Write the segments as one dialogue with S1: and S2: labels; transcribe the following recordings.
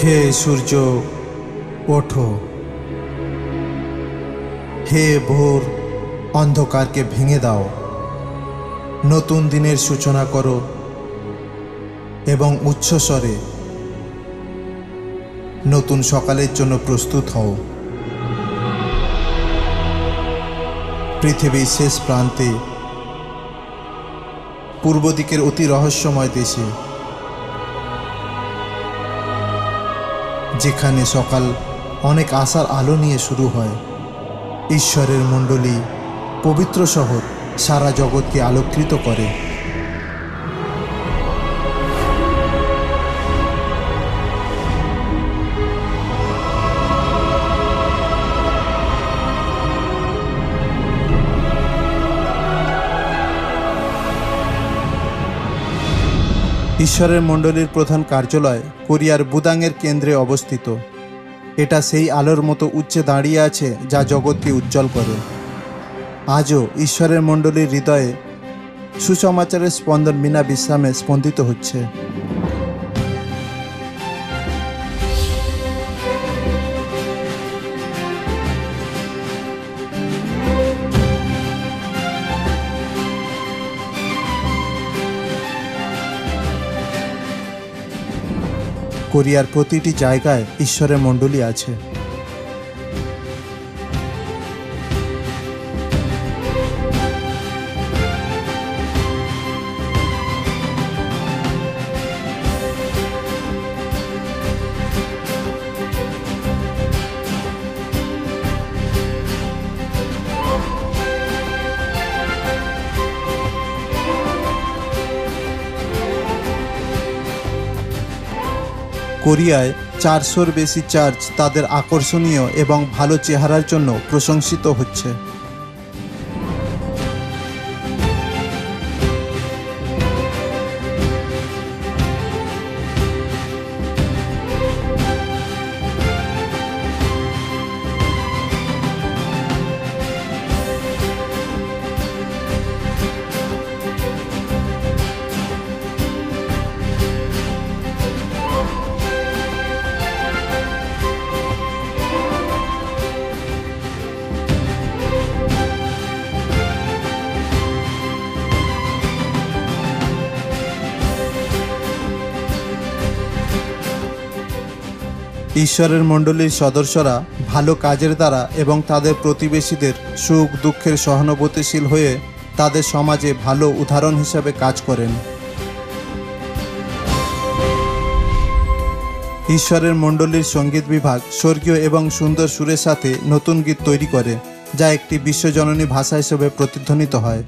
S1: হে সূর্য ওঠো, হে ভোর অন্ধকারকে ভেঙে দাও, নতুন দিনের সূচনা করো এবং উচ্চস্বরে নতুন সকালের জন্য প্রস্তুত হও। পৃথিবীর শেষ প্রান্তে পূর্ব দিকের অতি রহস্যময় দেশে, যেখানে সকাল অনেক আশার আলো নিয়ে শুরু হয়, ঈশ্বরের মণ্ডলী পবিত্র শহর সারা জগৎকে আলোকিত করে। ঈশ্বরের মণ্ডলীর প্রধান কার্যালয় কোরিয়ার বুদাংয়ের কেন্দ্রে অবস্থিত। এটা সেই আলোর মতো উচ্চে দাঁড়িয়ে আছে যা জগৎকে উজ্জ্বল করে। আজও ঈশ্বরের মণ্ডলীর হৃদয়ে সুসমাচারের স্পন্দন বিনা বিশ্রামে স্পন্দিত হচ্ছে। কোরিয়ার প্রতিটি জায়গায় ঈশ্বরের মণ্ডলী আছে। কোরিয়ায় 400-র বেশি চার্চ তাদের আকর্ষণীয় এবং ভালো চেহারার জন্য প্রশংসিত হচ্ছে। ঈশ্বরের মণ্ডলীর সদস্যরা ভালো কাজের দ্বারা এবং তাদের প্রতিবেশীদের সুখ দুঃখের সহানুভূতিশীল হয়ে তাদের সমাজে ভালো উদাহরণ হিসাবে কাজ করেন। ঈশ্বরের মণ্ডলীর সঙ্গীত বিভাগ স্বর্গীয় এবং সুন্দর সুরের সাথে নতুন গীত তৈরি করে, যা একটি বিশ্বজননী ভাষা হিসেবে প্রতিধ্বনিত হয়,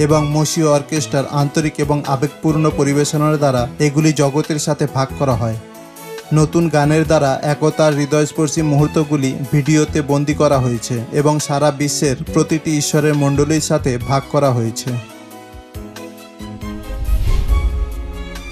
S1: এবং মসীয় অর্কেস্ট্রার আন্তরিক এবং আবেগপূর্ণ পরিবেশনার দ্বারা এগুলি জগতের সাথে ভাগ করা হয়। নতুন গানের দ্বারা একতার হৃদয়স্পর্শী মুহূর্তগুলি ভিডিওতে বন্দী করা হয়েছে এবং সারা বিশ্বের প্রতিটি ঈশ্বরের মণ্ডলীর সাথে ভাগ করা হয়েছে।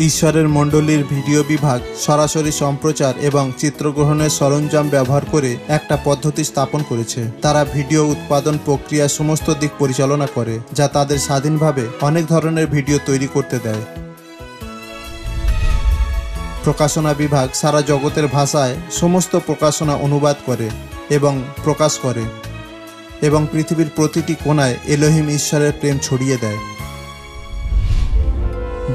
S1: ঈশ্বরের মণ্ডলীর ভিডিও বিভাগ সরাসরি সম্প্রচার এবং চিত্রগ্রহণের সরঞ্জাম ব্যবহার করে একটা পদ্ধতি স্থাপন করেছে। তারা ভিডিও উৎপাদন প্রক্রিয়ার সমস্ত দিক পরিচালনা করে, যা তাদের স্বাধীনভাবে অনেক ধরনের ভিডিও তৈরি করতে দেয়। প্রকাশনা বিভাগ সারা জগতের ভাষায় সমস্ত প্রকাশনা অনুবাদ করে এবং প্রকাশ করে এবং পৃথিবীর প্রতিটি কোণায় এলোহিম ঈশ্বরের প্রেম ছড়িয়ে দেয়।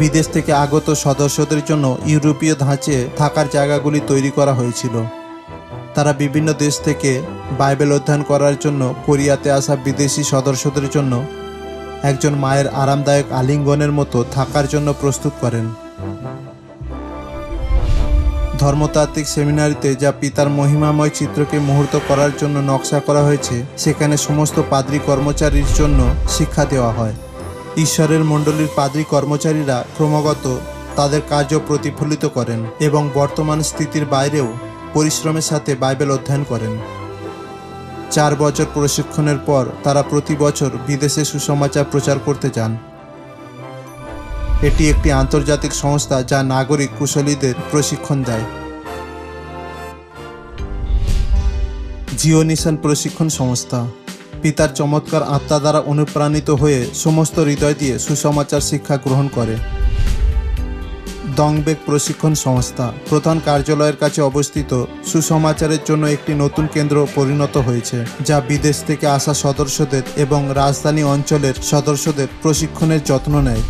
S1: বিদেশ থেকে আগত সদস্যদের জন্য ইউরোপীয় ধাঁচে থাকার জায়গাগুলি তৈরি করা হয়েছিল। তারা বিভিন্ন দেশ থেকে বাইবেল অধ্যয়ন করার জন্য কোরিয়াতে আসা বিদেশি সদস্যদের জন্য একজন মায়ের আরামদায়ক আলিঙ্গনের মতো থাকার জন্য প্রস্তুত করেন। ধর্মতাত্ত্বিক সেমিনারিতে যা পিতার মহিমাময় চিত্রকে মুহূর্ত করার জন্য নকশা করা হয়েছে, সেখানে সমস্ত পাদ্রী কর্মচারীর জন্য শিক্ষা দেওয়া হয়। ঈশ্বরের মণ্ডলীর পাদ্রী কর্মচারীরা ক্রমাগত তাদের কার্য প্রতিফলিত করেন এবং বর্তমান স্থিতির বাইরেও পরিশ্রমের সাথে বাইবেল অধ্যয়ন করেন। 4 বছর প্রশিক্ষণের পর তারা প্রতি বছর বিদেশে সুসমাচার প্রচার করতে যান। এটি একটি আন্তর্জাতিক সংস্থা যা নাগরিক কুশলীদের প্রশিক্ষণ দেয়। জিওনিশন প্রশিক্ষণ সংস্থা পিতার চমৎকার আত্মা দ্বারা অনুপ্রাণিত হয়ে সমস্ত হৃদয় দিয়ে সুসমাচার শিক্ষা গ্রহণ করে। দংবেক প্রশিক্ষণ সংস্থা প্রধান কার্যালয়ের কাছে অবস্থিত সুসমাচারের জন্য একটি নতুন কেন্দ্র পরিণত হয়েছে, যা বিদেশ থেকে আসা সদস্যদের এবং রাজধানী অঞ্চলের সদস্যদের প্রশিক্ষণের যত্ন নেয়।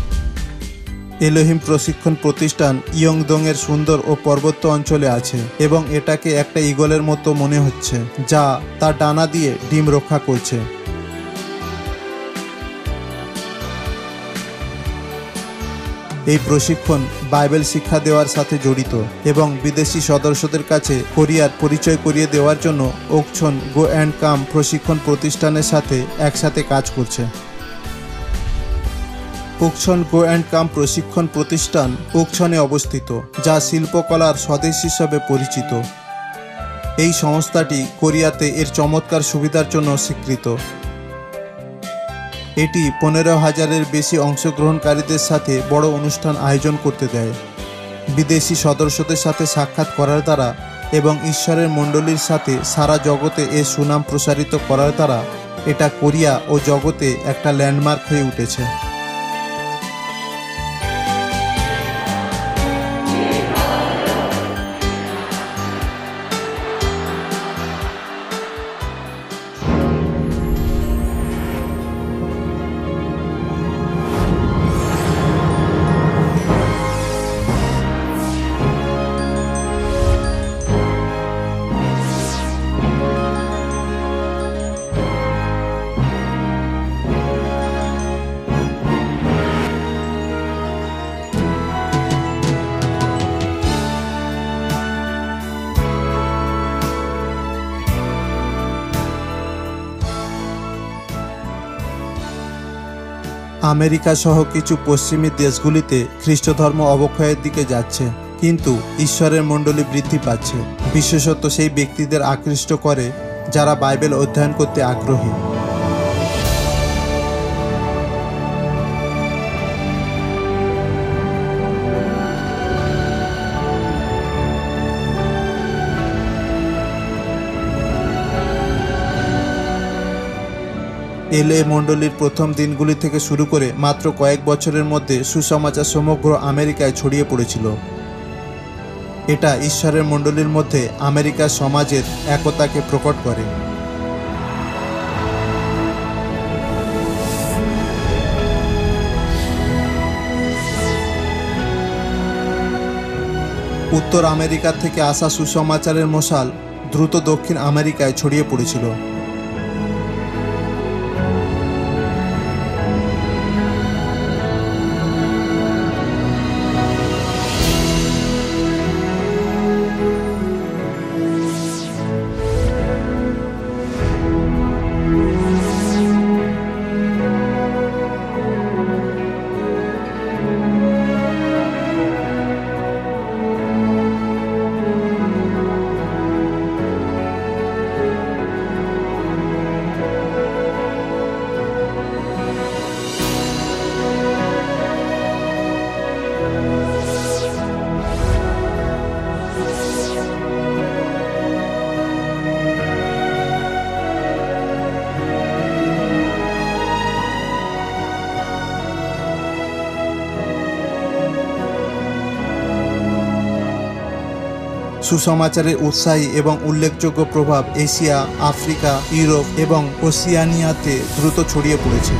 S1: এলোহিম প্রশিক্ষণ প্রতিষ্ঠান ইয়ংদংয়ের সুন্দর ও পার্বত্য অঞ্চলে আছে এবং এটাকে একটা ঈগলের মতো মনে হচ্ছে, যা তার ডানা দিয়ে ডিম রক্ষা করছে। এই প্রশিক্ষণ বাইবেল শিক্ষা দেওয়ার সাথে জড়িত এবং বিদেশি সদস্যদের কাছে কোরিয়ার পরিচয় করিয়ে দেওয়ার জন্য ওকছন গো অ্যান্ড কাম প্রশিক্ষণ প্রতিষ্ঠানের সাথে একসাথে কাজ করছে। ওকছন গো অ্যান্ড কাম প্রশিক্ষণ প্রতিষ্ঠান ওকছনে অবস্থিত, যা শিল্পকলার স্বদেশ হিসাবে পরিচিত। এই সংস্থাটি কোরিয়াতে এর চমৎকার সুবিধার জন্য স্বীকৃত। এটি 15,000-এর বেশি অংশগ্রহণকারীদের সাথে বড় অনুষ্ঠান আয়োজন করতে দেয়। বিদেশি সদস্যদের সাথে সাক্ষাৎ করার দ্বারা এবং ঈশ্বরের মণ্ডলীর সাথে সারা জগতে এর সুনাম প্রসারিত করার দ্বারা এটা কোরিয়া ও জগতে একটা ল্যান্ডমার্ক হয়ে উঠেছে। আমেরিকা সহ কিছু পশ্চিমী দেশগুলিতে খ্রিস্ট ধর্ম অবক্ষয়ের দিকে যাচ্ছে, কিন্তু ঈশ্বরের মণ্ডলী বৃদ্ধি পাচ্ছে, বিশেষত সেই ব্যক্তিদের আকৃষ্ট করে যারা বাইবেল অধ্যয়ন করতে আগ্রহী। এলএ মণ্ডলীর প্রথম দিনগুলি থেকে শুরু করে মাত্র কয়েক বছরের মধ্যে সুসমাচার সমগ্র আমেরিকায় ছড়িয়ে পড়েছিল। এটা ঈশ্বরের মণ্ডলীর মধ্যে আমেরিকার সমাজের একতাকে প্রকট করে। উত্তর আমেরিকা থেকে আসা সুসমাচারের মশাল দ্রুত দক্ষিণ আমেরিকায় ছড়িয়ে পড়েছিল। সুসমাচারের উৎসাহী এবং উল্লেখযোগ্য প্রভাব এশিয়া, আফ্রিকা, ইউরোপ এবং ওশিয়ানিয়াতে দ্রুত ছড়িয়ে পড়েছে।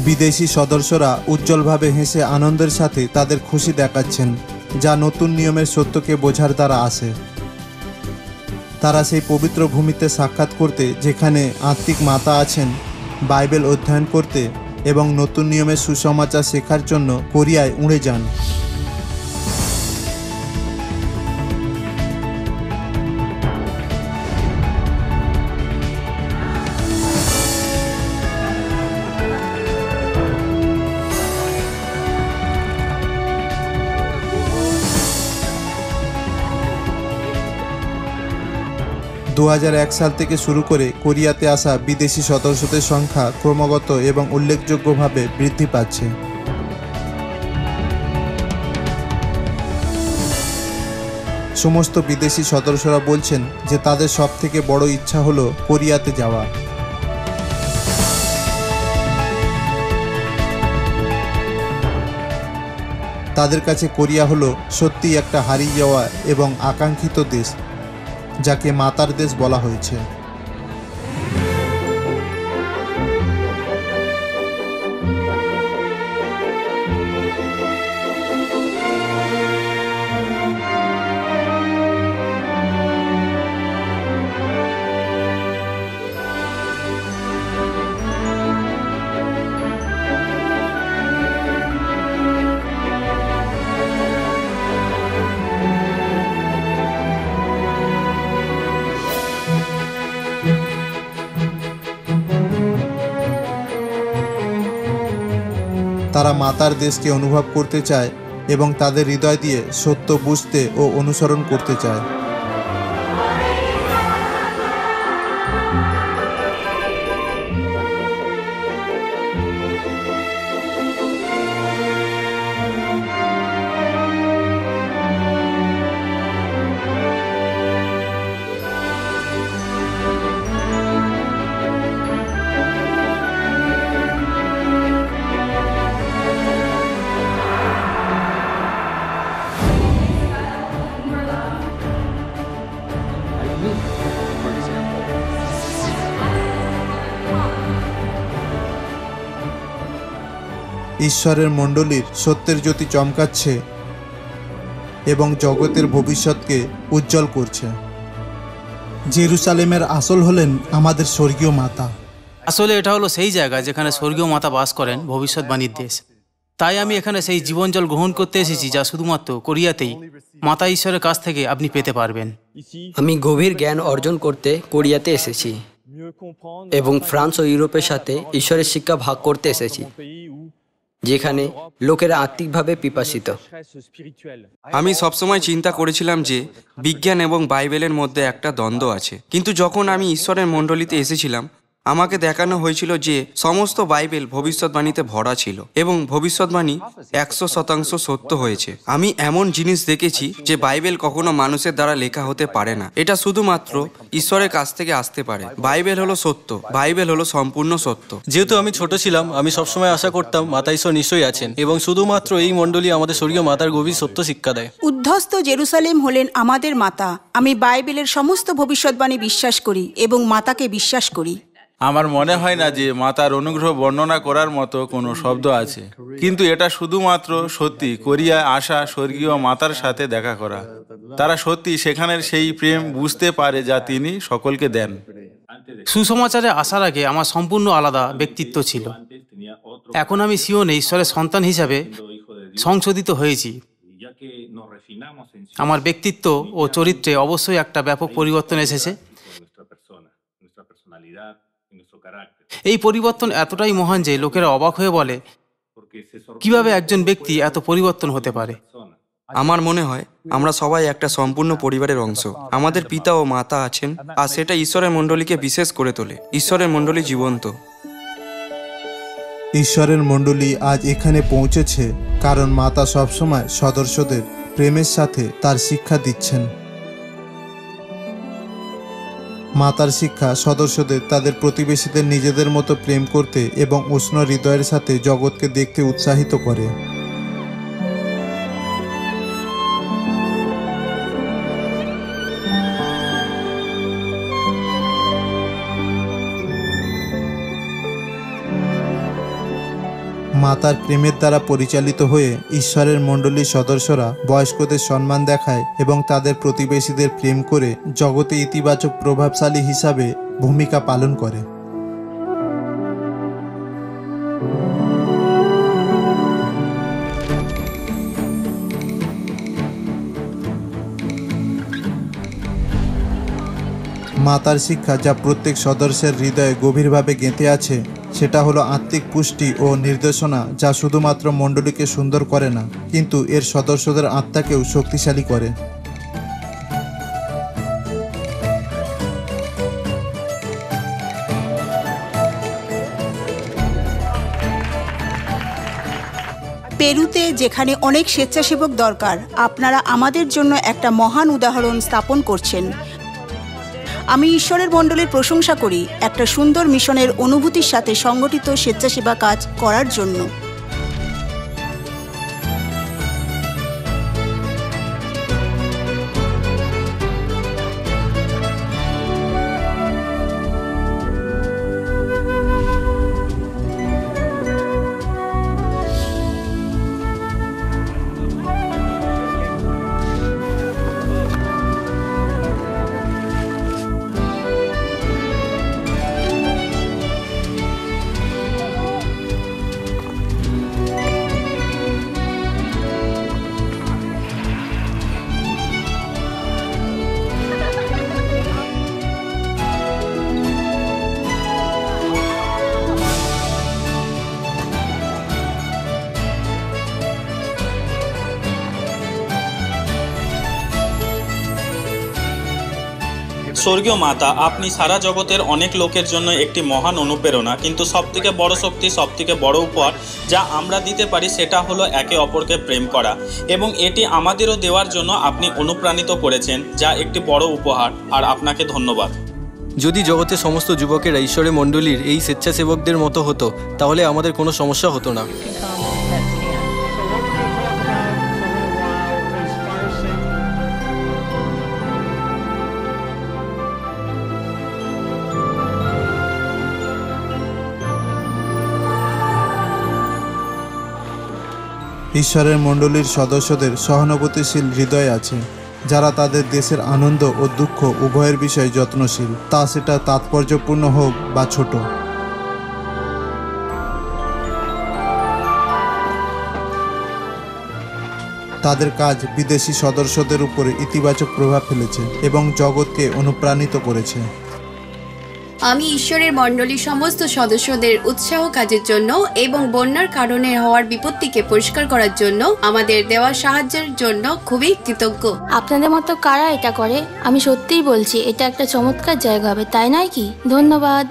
S1: বিদেশি সদস্যরা উজ্জ্বলভাবে হেসে আনন্দের সাথে তাদের খুশি দেখাচ্ছেন, যা নতুন নিয়মের সত্যকে বোঝার দ্বারা আসে। তারা সেই পবিত্র ভূমিতে সাক্ষাৎ করতে, যেখানে আত্মিক মাতা আছেন, বাইবেল অধ্যয়ন করতে এবং নতুন নিয়মের সুসমাচার শেখার জন্য কোরিয়ায় উড়ে যান। 2001 সাল থেকে শুরু করে কোরিয়াতে আসা বিদেশি সদস্যদের সংখ্যা ক্রমাগত এবং উল্লেখযোগ্যভাবে বৃদ্ধি পাচ্ছে। সমস্ত বিদেশি সদস্যরা বলছেন যে তাদের সবথেকে বড় ইচ্ছা হলো কোরিয়াতে যাওয়া। তাদের কাছে কোরিয়া হলো সত্যিই একটা হারিয়ে যাওয়া এবং আকাঙ্ক্ষিত দেশ, যাকে মাতার দেশ বলা হয়েছে। তারা মাতার দেশকে অনুভব করতে চায় এবং তাদের হৃদয় দিয়ে সত্য বুঝতে ও অনুসরণ করতে চায়। ঈশ্বরের মণ্ডলীর সত্যের জ্যোতি চমকাচ্ছে এবং জগতের ভবিষ্যৎকে উজ্জ্বল করছে। জেরুসালেমের আসল হলেন আমাদের স্বর্গীয় মাতা।
S2: আসলে এটা হলো সেই জায়গা যেখানে স্বর্গীয় মাতা বাস করেন, ভবিষ্যৎবাণীর দেশ। তাই আমি এখানে সেই জীবন জল গ্রহণ করতে এসেছি যা শুধুমাত্র কোরিয়াতেই মাতা ঈশ্বরের কাছ থেকে আপনি পেতে পারবেন।
S3: আমি গভীর জ্ঞান অর্জন করতে কোরিয়াতে এসেছি এবং ফ্রান্স ও ইউরোপের সাথে ঈশ্বরের শিক্ষা ভাগ করতে এসেছি, যেখানে লোকেরা আত্মিকভাবে পিপাসিত।
S4: আমি সবসময় চিন্তা করেছিলাম যে বিজ্ঞান এবং বাইবেলের মধ্যে একটা দ্বন্দ্ব আছে, কিন্তু যখন আমি ঈশ্বরের মণ্ডলীতে এসেছিলাম আমাকে দেখানো হয়েছিল যে সমস্ত বাইবেল ভবিষ্যৎবাণীতে ভরা ছিল এবং ভবিষ্যৎবাণী 100% সত্য হয়েছে। আমি এমন জিনিস দেখেছি যে বাইবেল কখনো মানুষের দ্বারা লেখা হতে পারে না, এটা শুধুমাত্র ঈশ্বরের কাছ থেকে আসতে পারে। বাইবেল হলো সত্য, বাইবেল হলো সম্পূর্ণ সত্য।
S5: যেহেতু আমি ছোট ছিলাম, আমি সবসময় আশা করতাম মাতা ঈশ্বর নিশ্চয়ই আছেন এবং শুধুমাত্র এই মণ্ডলী আমাদের স্বর্গীয় মাতার গভীর সত্য শিক্ষা দেয়।
S6: উদ্ধস্ত জেরুসালেম হলেন আমাদের মাতা। আমি বাইবেলের সমস্ত ভবিষ্যৎবাণী বিশ্বাস করি এবং মাতাকে বিশ্বাস করি।
S7: আমার মনে হয় না যে মাতার অনুগ্রহ বর্ণনা করার মতো কোনো শব্দ আছে, কিন্তু এটা শুধুমাত্র সত্যি কোরিয়ায় আসা স্বর্গীয় মাতার সাথে দেখা করা। তারা সত্যি সেখানের সেই প্রেম বুঝতে পারে যা তিনি সকলকে দেন।
S2: সুসমাচারে আসার আগে আমার সম্পূর্ণ আলাদা ব্যক্তিত্ব ছিল। এখন আমি সিওনে ঈশ্বরের সন্তান হিসাবে সংশোধিত হয়েছি। আমার ব্যক্তিত্ব ও চরিত্রে অবশ্যই একটা ব্যাপক পরিবর্তন এসেছে। এই পরিবর্তন এতটাই মহান যে লোকেরা অবাক হয়ে বলে, কিভাবে একজন ব্যক্তি এত পরিবর্তন হতে পারে।
S4: আমার মনে হয় আমরা সবাই একটা সম্পূর্ণ পরিবারের অংশ। আমাদের পিতা ও মাতা আছেন, আর সেটা ঈশ্বরের মণ্ডলীকে বিশেষ করে তোলে। ঈশ্বরের মণ্ডলী জীবন্ত।
S1: ঈশ্বরের মণ্ডলী আজ এখানে পৌঁছেছে কারণ মাতা সবসময় সদস্যদের প্রেমের সাথে তার শিক্ষা দিচ্ছেন। মাতার শিক্ষা সদস্যদের তাদের প্রতিবেশীদের নিজেদের মতো প্রেম করতে এবং উষ্ণ হৃদয়ের সাথে জগৎকে দেখতে উৎসাহিত করে। মাতার প্রেমের দ্বারা পরিচালিত হয়ে ঈশ্বরের মণ্ডলীর সদস্যরা বয়স্কদের সম্মান দেখায় এবং তাদের প্রতিবেশীদের প্রেম করে জগতে ইতিবাচক প্রভাবশালী হিসাবে ভূমিকা পালন করে। মাতার শিক্ষা যা প্রত্যেক সদস্যের হৃদয়ে গভীরভাবে গেঁথে আছে সেটা হলো আত্মিক পুষ্টি ও নির্দেশনা, যা শুধুমাত্র মণ্ডলীকে সুন্দর করে না, কিন্তু এর সদস্যদের আত্মাকেও শক্তিশালী করে।
S6: পেরুতে যেখানে অনেক স্বেচ্ছাসেবক দরকার, আপনারা আমাদের জন্য একটা মহান উদাহরণ স্থাপন করছেন। আমি ঈশ্বরের মণ্ডলীর প্রশংসা করি একটা সুন্দর মিশনের অনুভূতির সাথে সংগঠিত স্বেচ্ছাসেবা কাজ করার জন্য।
S8: স্বর্গীয় মাতা, আপনি সারা জগতের অনেক লোকের জন্য একটি মহান অনুপ্রেরণা, কিন্তু সবথেকে বড় শক্তি, সবথেকে বড় উপহার যা আমরা দিতে পারি সেটা হলো একে অপরকে প্রেম করা, এবং এটি আমাদেরও দেওয়ার জন্য আপনি অনুপ্রাণিত করেছেন, যা একটি বড় উপহার, আর আপনাকে ধন্যবাদ।
S5: যদি জগতের সমস্ত যুবকেরা ঈশ্বরের মণ্ডলীর এই স্বেচ্ছাসেবকদের মতো হতো তাহলে আমাদের কোনো সমস্যা হতো না।
S1: ঈশ্বরের মণ্ডলীর সদস্যদের সহানুভূতিশীল হৃদয় আছে, যারা তাদের দেশের আনন্দ ও দুঃখ উভয়ের বিষয়ে যত্নশীল, তা সেটা তাৎপর্যপূর্ণ হোক বা ছোট। তাদের কাজ বিদেশি সদস্যদের উপরে ইতিবাচক প্রভাব ফেলেছে এবং জগৎকে অনুপ্রাণিত করেছে।
S9: আমি ঈশ্বরের মণ্ডলীর সমস্ত সদস্যদের উৎসাহ কাজের জন্য এবং বন্যার কারণে হওয়ার বিপত্তিকে পরিষ্কার করার জন্য আমাদের দেওয়া সাহায্যের জন্য খুবই কৃতজ্ঞ।
S10: আপনাদের মতো কারা এটা করে? আমি সত্যিই বলছি, এটা একটা চমৎকার জায়গা হবে, তাই নয় কি? ধন্যবাদ।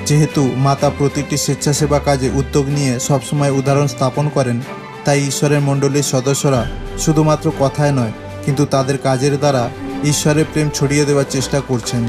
S1: যেহেতু মাতা প্রতিটি স্বেচ্ছাসেবা কাজে উদ্যোগ নিয়ে সবসময় উদাহরণ স্থাপন করেন, তাই ঈশ্বরের মণ্ডলীর সদস্যরা শুধুমাত্র কথায় নয়, কিন্তু তাদের কাজের দ্বারা ঈশ্বরের প্রেম ছড়িয়ে দেওয়ার চেষ্টা করছেন।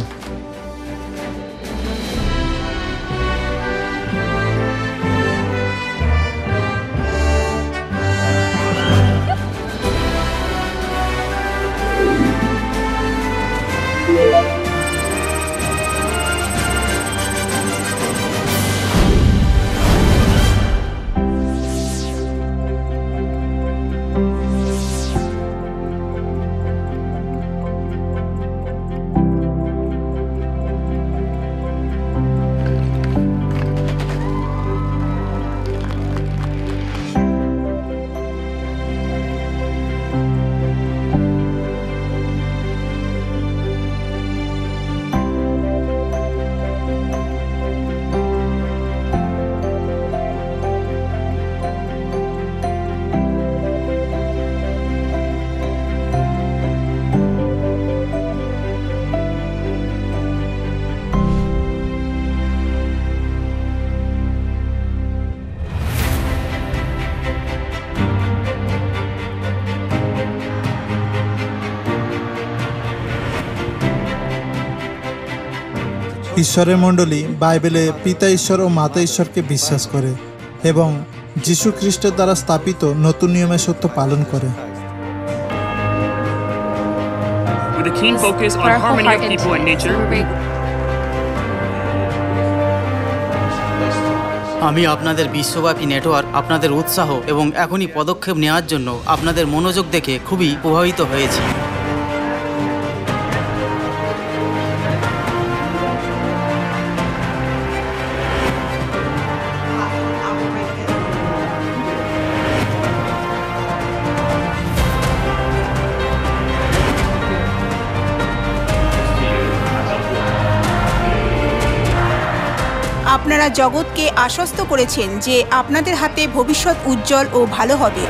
S1: ঈশ্বরের মণ্ডলী বাইবেলে পিতা ঈশ্বর ও মাতা ঈশ্বরকে বিশ্বাস করে এবং যীশু খ্রিস্টের দ্বারা স্থাপিত নতুন নিয়মের সত্য পালন করে।
S11: With a keen focus on harmony of people and nature.
S2: আমি আপনাদের বিশ্বব্যাপী নেটওয়ার্ক, আপনাদের উৎসাহ এবং এখনই পদক্ষেপ নেওয়ার জন্য আপনাদের মনোযোগ দেখে খুবই প্রভাবিত হয়েছি।
S6: আপনারা জগৎকে আশ্বস্ত করেছেন যে আপনাদের হাতে ভবিষ্যৎ উজ্জ্বল ও ভালো হবে।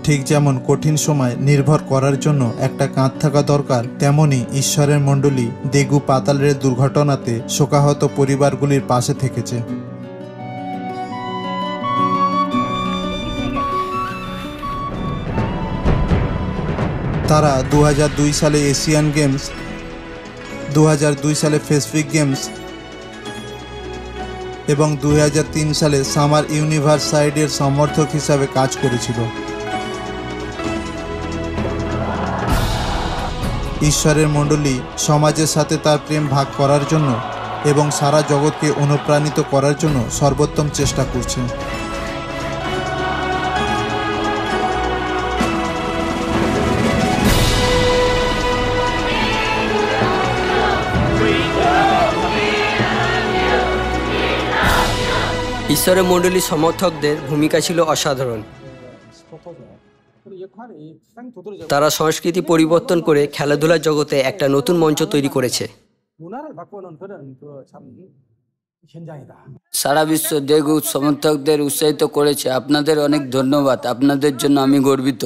S1: ঠিক যেমন কঠিন সময় নির্ভর করার জন্য একটা কাঁধ থাকা দরকার, তেমনি ঈশ্বরের মণ্ডলী দেগু পাতালের দুর্ঘটনাতে শোকাহত পরিবারগুলির পাশে থেকেছে। তারা 2002 সালে এশিয়ান গেমস, 2002 সালে প্যাসিফিক গেমস এবং 2003 সালে সামার ইউনিভার্সাইডের সমর্থক হিসাবে কাজ করেছিল। ঈশ্বরের মণ্ডলী সমাজের সাথে তার প্রেম ভাগ করার জন্য এবং সারা জগৎকে অনুপ্রাণিত করার জন্য সর্বোত্তম চেষ্টা করছে।
S3: ঈশ্বরের মণ্ডলী সমর্থকদের ভূমিকা ছিল অসাধারণ। তারা সংস্কৃতি পরিবর্তন করে খেলাধুলার জগতে একটা নতুন মঞ্চ তৈরি করেছে।
S12: সারা বিশ্ব দেগু সমর্থকদের উৎসাহিত করেছে। আপনাদের অনেক ধন্যবাদ। আপনাদের জন্য আমি গর্বিত।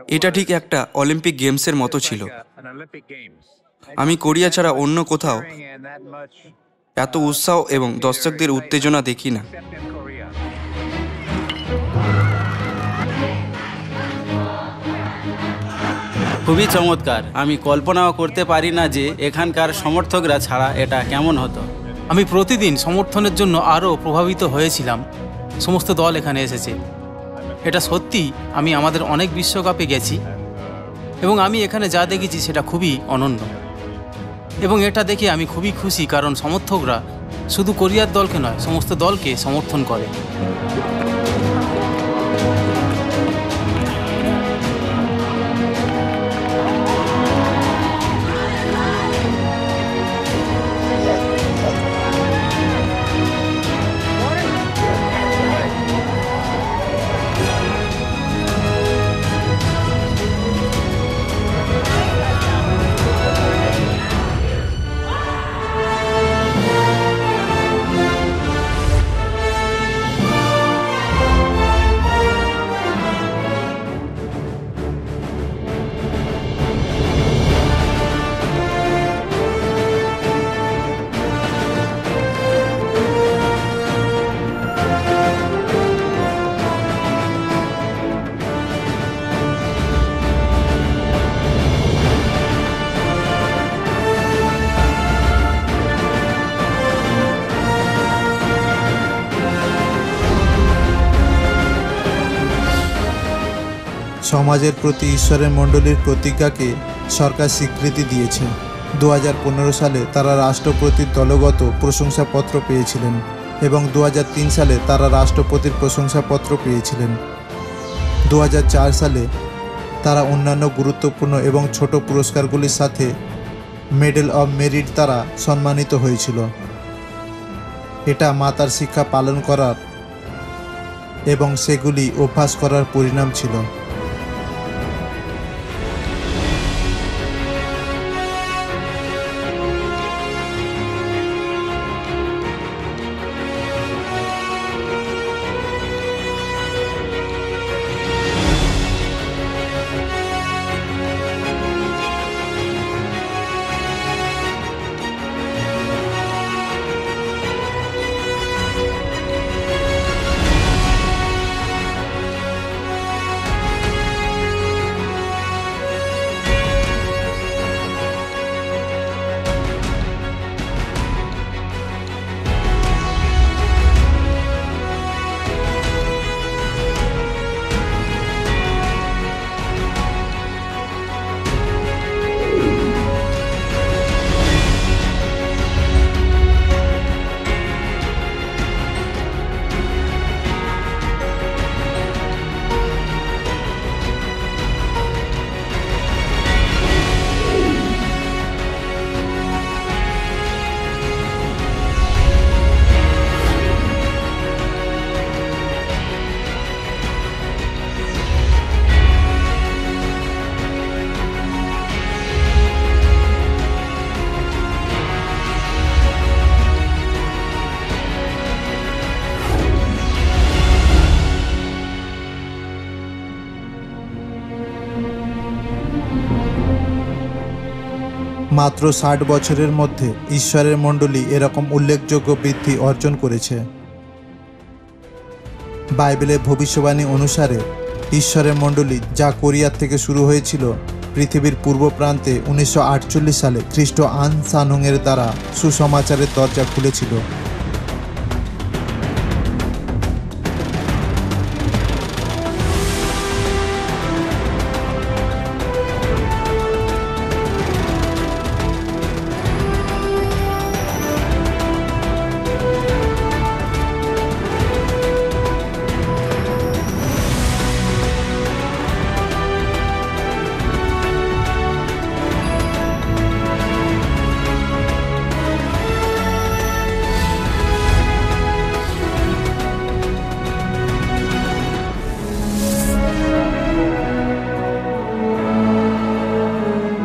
S4: এটা ঠিক একটা অলিম্পিক গেমসের মতো ছিল। আমি কোরিয়া ছাড়া অন্য কোথাও এত উৎসাহ এবং দর্শকদের উত্তেজনা দেখি না।
S2: খুবই চমৎকার। আমি কল্পনাও করতে পারি না যে এখানকার সমর্থকরা ছাড়া এটা কেমন হতো। আমি প্রতিদিন সমর্থনের জন্য আরও প্রভাবিত হয়েছিলাম। সমস্ত দল এখানে এসেছে। এটা সত্যি, আমি আমাদের অনেক বিশ্বকাপে গেছি এবং আমি এখানে যা দেখেছি সেটা খুবই অনন্য এবং এটা দেখে আমি খুবই খুশি, কারণ সমর্থকরা শুধু কোরিয়ার দলকে নয়, সমস্ত দলকে সমর্থন করে।
S1: সমাজের প্রতি ঈশ্বরের মণ্ডলীর প্রতিজ্ঞাকে সরকার স্বীকৃতি দিয়েছে। 2015 সালে তারা রাষ্ট্রপতির দলগত প্রশংসাপত্র পেয়েছিলেন এবং 2003 সালে তারা রাষ্ট্রপতির প্রশংসাপত্র পেয়েছিলেন। 2004 সালে তারা অন্যান্য গুরুত্বপূর্ণ এবং ছোট পুরস্কারগুলির সাথে মেডেল অব মেরিট দ্বারা সম্মানিত হয়েছিল। এটা মাতার শিক্ষা পালন করার এবং সেগুলি অভ্যাস করার পরিণাম ছিল। মাত্র 60 বছরের মধ্যে ঈশ্বরের মণ্ডলী এরকম উল্লেখযোগ্য বৃদ্ধি অর্জন করেছে। বাইবেলের ভবিষ্যবাণী অনুসারে ঈশ্বরের মণ্ডলী যা কোরিয়ার থেকে শুরু হয়েছিল, পৃথিবীর পূর্ব প্রান্তে 1948 সালে খ্রিস্ট আন সানহুংয়ের দ্বারা সুসমাচারের দরজা খুলেছিল।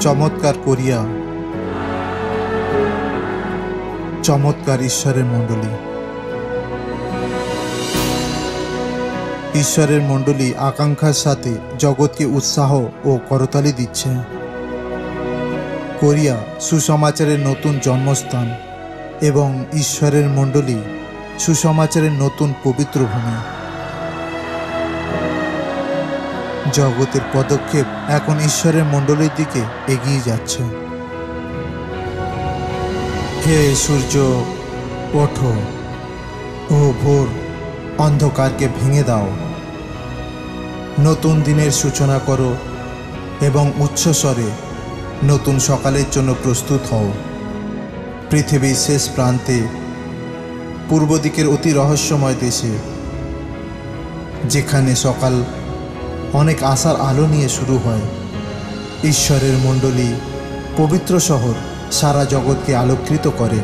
S1: চমৎকার কোরিয়া, চমৎকার ঈশ্বরের মণ্ডলী। ঈশ্বরের মণ্ডলী আকাঙ্ক্ষার সাথে জগৎকে উৎসাহ ও করতালি দিচ্ছে। কোরিয়া সুসমাচারের নতুন জন্মস্থান এবং ঈশ্বরের মণ্ডলী সুসমাচারের নতুন পবিত্র ভূমি। জগতের পদক্ষেপ এখন ঈশ্বরের মণ্ডলীর দিকে এগিয়ে যাচ্ছে। হে সূর্য ওঠো, ও ভোর অন্ধকারকে ভেঙে দাও, নতুন দিনের সূচনা করো এবং উচ্চস্বরে নতুন সকালের জন্য প্রস্তুত হও। পৃথিবীর শেষ প্রান্তে, পূর্ব দিকের অতি রহস্যময় দেশে, যেখানে সকাল অনেক আশার আলো নিয়ে শুরু হয়, ঈশ্বরের মণ্ডলী পবিত্র শহর সারা জগৎকে আলোকিত করে।